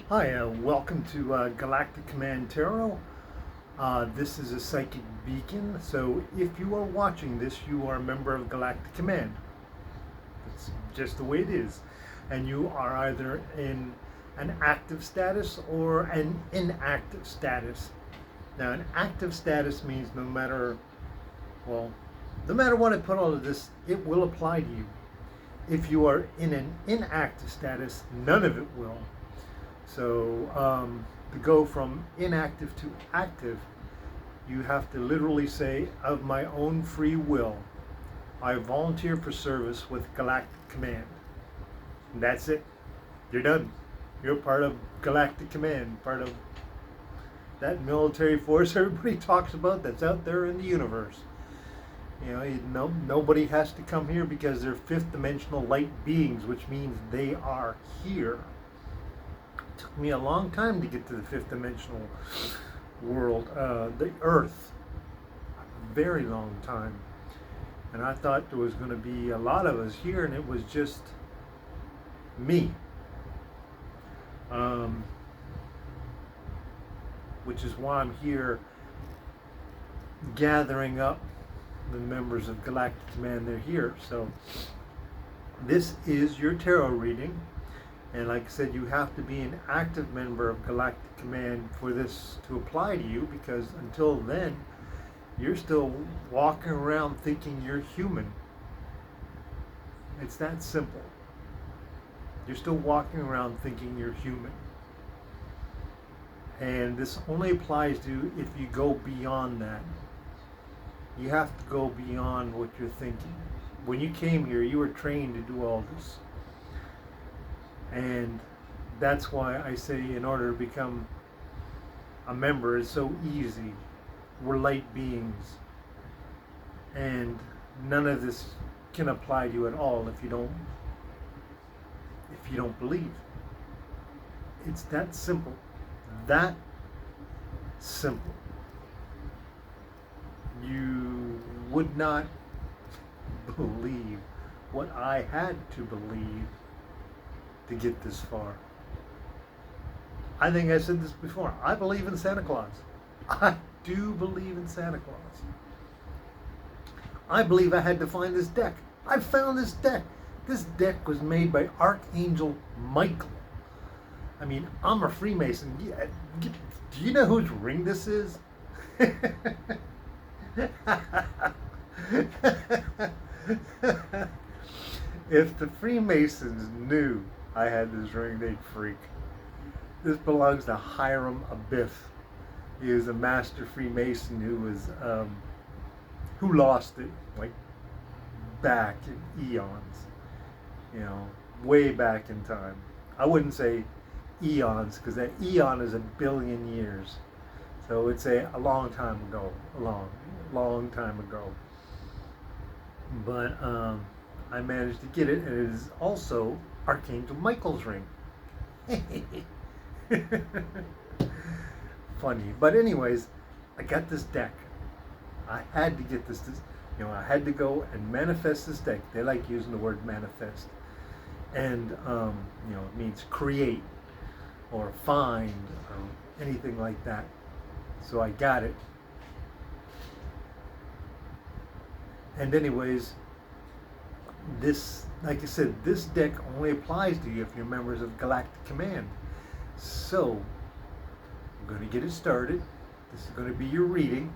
Hi, welcome to Galactic Command Tarot. This is a psychic beacon, so if you are watching this, you are a member of Galactic Command. It's just the way it is. And you are either in an active status or an inactive status. Now, an active status means no matter what I put all of this, it will apply to you. If you are in an inactive status, none of it will. So to go from inactive to active, you have to literally say, of my own free will, I volunteer for service with Galactic Command. And that's it. You're done. You're part of Galactic Command, part of that military force everybody talks about that's out there in the universe. Nobody has to come here because they're fifth dimensional light beings, which means they are here. Took me a long time to get to the fifth dimensional world, the Earth, a very long time. And I thought there was going to be a lot of us here, and it was just me, which is why I'm here gathering up the members of Galactic Command. They're here. So this is your tarot reading. And like I said, you have to be an active member of Galactic Command for this to apply to you, because until then, you're still walking around thinking you're human. It's that simple. You're still walking around thinking you're human. And this only applies to you if you go beyond that. You have to go beyond what you're thinking. When you came here, you were trained to do all this. And that's why I say, in order to become a member, it's so easy. We're light beings. And none of this can apply to you at all if you don't believe. It's that simple. That simple. You would not believe what I had to believe to get this far. I think I said this before. I believe in Santa Claus. I do believe in Santa Claus. I believe I had to find this deck. I found this deck. This deck was made by Archangel Michael. I mean, I'm a Freemason. Do you know whose ring this is? If the Freemasons knew I had this ring, they'd freak. This belongs to Hiram Abiff. He was a master Freemason who lost it, like, back in eons. Way back in time. I wouldn't say eons, because that eon is 1 billion years. So it's a long time ago. A long time ago. But I managed to get it, and it is also Archangel Michael's ring. Funny. But anyways, I got this deck. I had to get this. I had to go and manifest this deck. They like using the word manifest. And, it means create or find or anything like that. So I got it. And anyways, this, like I said, this deck only applies to you if you're members of Galactic Command. So, I'm going to get it started. This is going to be your reading.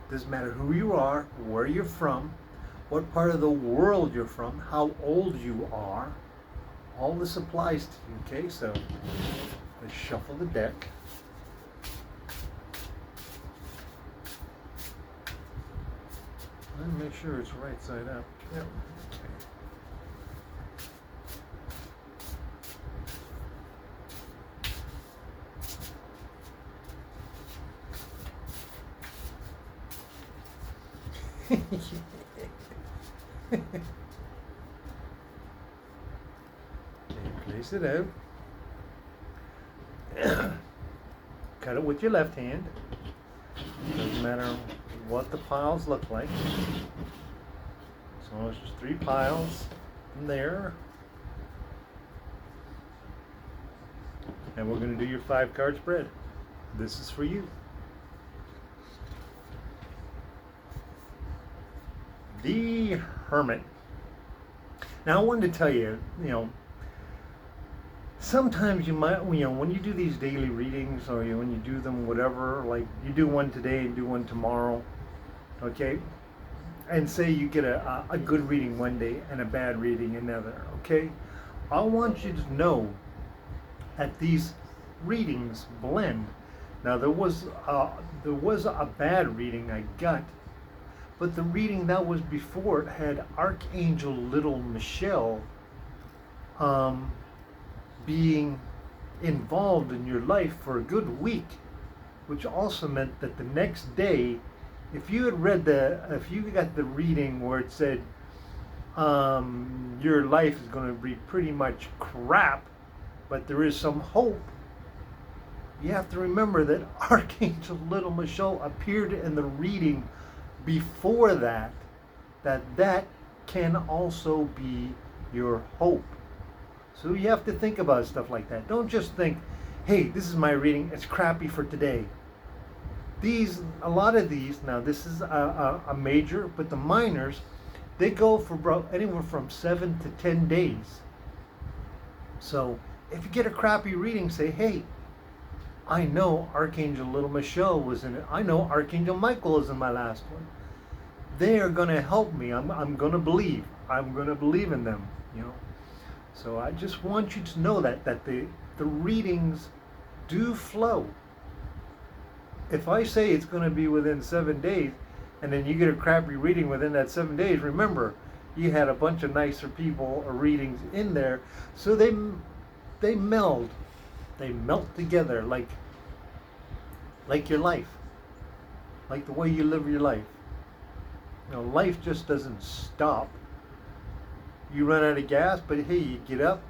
Doesn't matter who you are, where you're from, what part of the world you're from, how old you are. All this applies to you, okay? So, let's shuffle the deck. Let me make sure it's right side up. Yep. Okay. Place it out. Cut it with your left hand. Doesn't matter what the piles look like. So there's 3 piles in there. And we're going to do your 5-card spread. This is for you. The Hermit. Now I wanted to tell you, sometimes you might, when you do these daily readings, or when you do them, whatever, like you do one today and do one tomorrow, okay? And say you get a good reading one day and a bad reading another, okay? I want you to know that these readings blend. Now there was a bad reading I got, but the reading that was before it had Archangel Little Michelle being involved in your life for a good week, which also meant that the next day, if you got the reading where it said your life is going to be pretty much crap, but there is some hope, you have to remember that Archangel Little Michelle appeared in the reading before that can also be your hope. So you have to think about stuff like that. Don't just think, hey, this is my reading, it's crappy for today. A lot of these, now this is a major, but the minors, they go for anywhere from 7 to 10 days. So if you get a crappy reading, say, hey, I know Archangel Little Michelle was in it. I know Archangel Michael is in my last one. They are going to help me. I'm going to believe. I'm going to believe in them, So I just want you to know that the readings do flow. If I say it's going to be within 7 days, and then you get a crappy reading within that 7 days, remember, you had a bunch of nicer people or readings in there, so they meld. They melt together like your life, like the way you live your life. Life just doesn't stop. You run out of gas, but hey, you get up,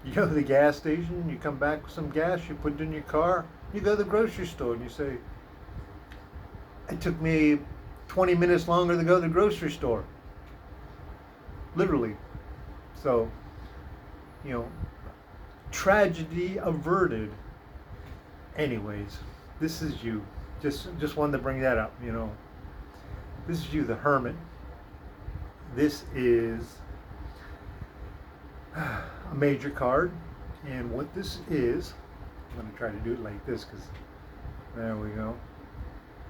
you go to the gas station, you come back with some gas, you put it in your car, you go to the grocery store and you say, it took me 20 minutes longer to go to the grocery store. Literally. So, tragedy averted. Anyways, this is you. Just wanted to bring that up, This is you, the Hermit. This is a major card, and what this is, I'm going to try to do it like this, because there we go.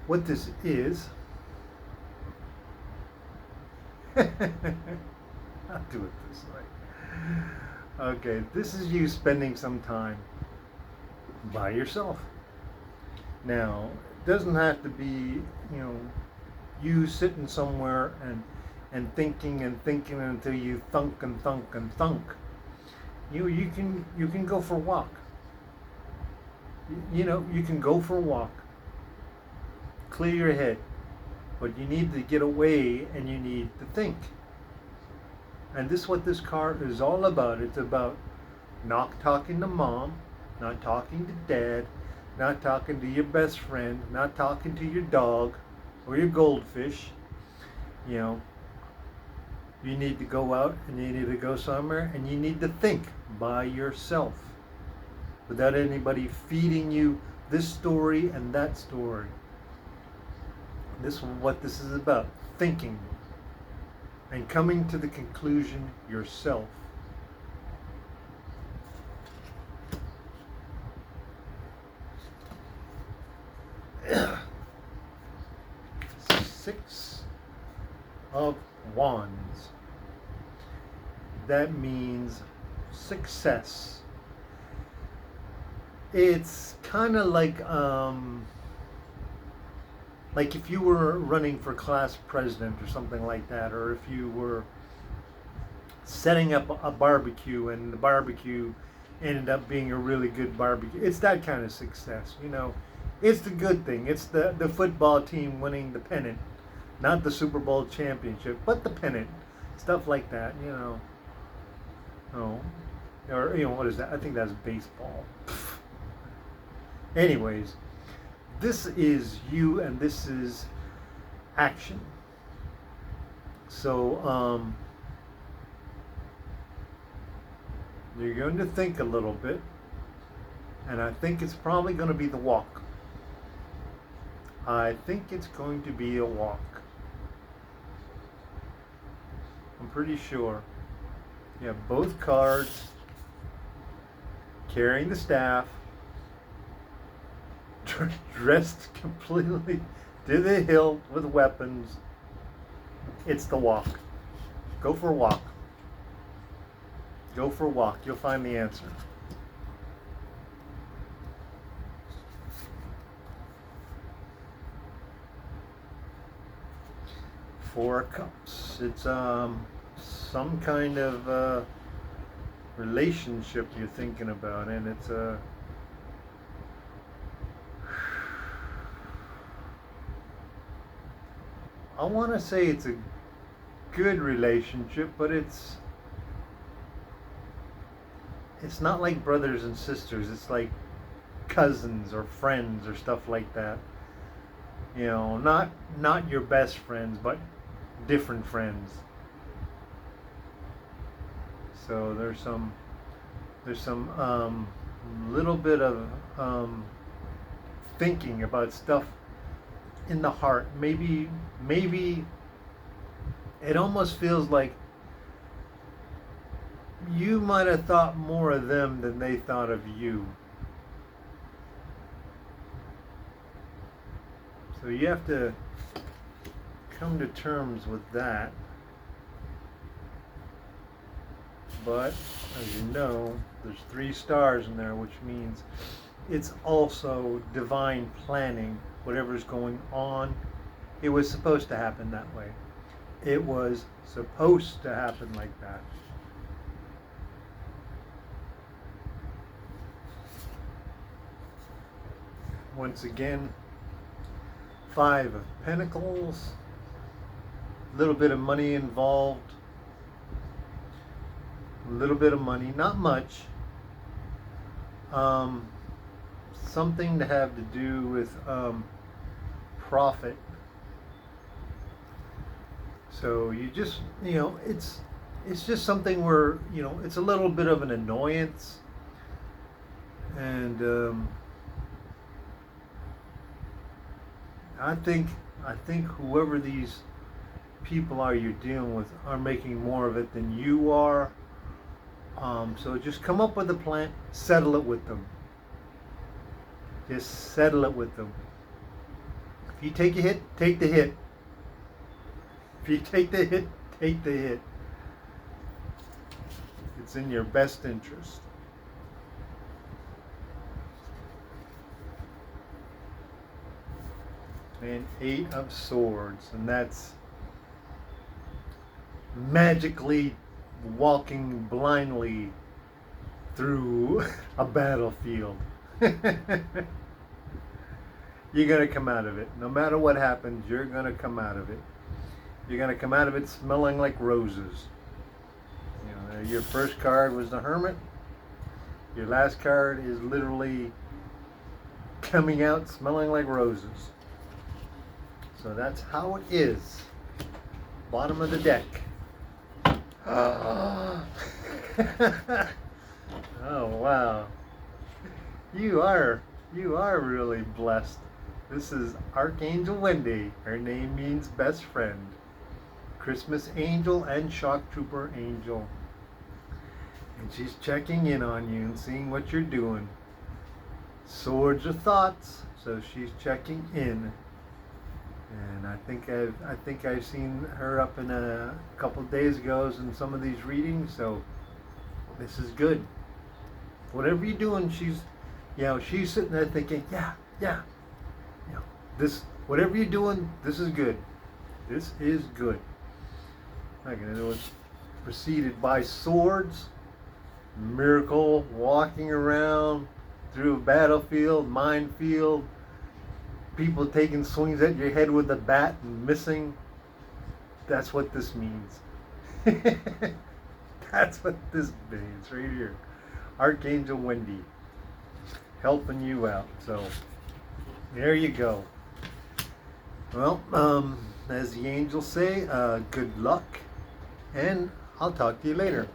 What this is, I'll do it this way. Okay, this is you spending some time by yourself. Now, it doesn't have to be, you sitting somewhere and thinking until you thunk and thunk and thunk. You can go for a walk. You can go for a walk. Clear your head. But you need to get away and you need to think. And this is what this card is all about. It's about not talking to mom, not talking to dad, not talking to your best friend, not talking to your dog or your goldfish. You need to go out and you need to go somewhere and you need to think by yourself without anybody feeding you this story and that story. This is what this is about, thinking and coming to the conclusion yourself. Six of Wands. That means success. It's kind of like if you were running for class president or something like that, or if you were setting up a barbecue and the barbecue ended up being a really good barbecue. It's that kind of success, It's the good thing. It's the football team winning the pennant. Not the Super Bowl championship, but the pennant. Stuff like that, Oh. Or, what is that? I think that's baseball. Anyways, this is you and this is action. So, you're going to think a little bit. And I think it's probably going to be the walk. I think it's going to be a walk. I'm pretty sure. You have both cards carrying the staff, dressed completely to the hilt with weapons. It's the walk. Go for a walk. Go for a walk. You'll find the answer. Four of Cups. It's some kind of relationship you're thinking about, and it's a I want to say it's a good relationship, but it's not like brothers and sisters. It's like cousins or friends or stuff like that. You know, not your best friends, but different friends. So there's some little bit of thinking about stuff in the heart. Maybe it almost feels like you might have thought more of them than they thought of you. So you have to come to terms with that. But as you know, there's 3 stars in there, which means it's also divine planning. Whatever's going on, it was supposed to happen that way. It was supposed to happen like that. Once again, 5 of Pentacles, a little bit of money involved, a little bit of money, not much, something to have to do with profit. So you just, it's just something where, it's a little bit of an annoyance, and I think whoever these people are you're dealing with are making more of it than you are. So just come up with a plan, settle it with them. Just settle it with them. If you take a hit, take the hit. If you take the hit, take the hit. It's in your best interest. And 8 of Swords, and that's magically walking blindly through a battlefield. You're going to come out of it. No matter what happens, you're going to come out of it. You're going to come out of it smelling like roses. Your first card was the Hermit. Your last card is literally coming out smelling like roses. So that's how it is. Bottom of the deck. Oh wow. You are really blessed. This is Archangel Wendy. Her name means best friend. Christmas angel and shock trooper angel. And she's checking in on you and seeing what you're doing. Swords are thoughts, so she's checking in. And I think I've seen her up in a couple of days ago in some of these readings, so this is good. Whatever you're doing, she's sitting there thinking, yeah. This, whatever you're doing, this is good. This is good. Like, it was preceded by swords, miracle, walking around through a battlefield, minefield, people taking swings at your head with a bat and missing. That's what this means. That's what this means right here. Archangel Wendy helping you out. So there you go. Well, as the angels say, good luck, and I'll talk to you later.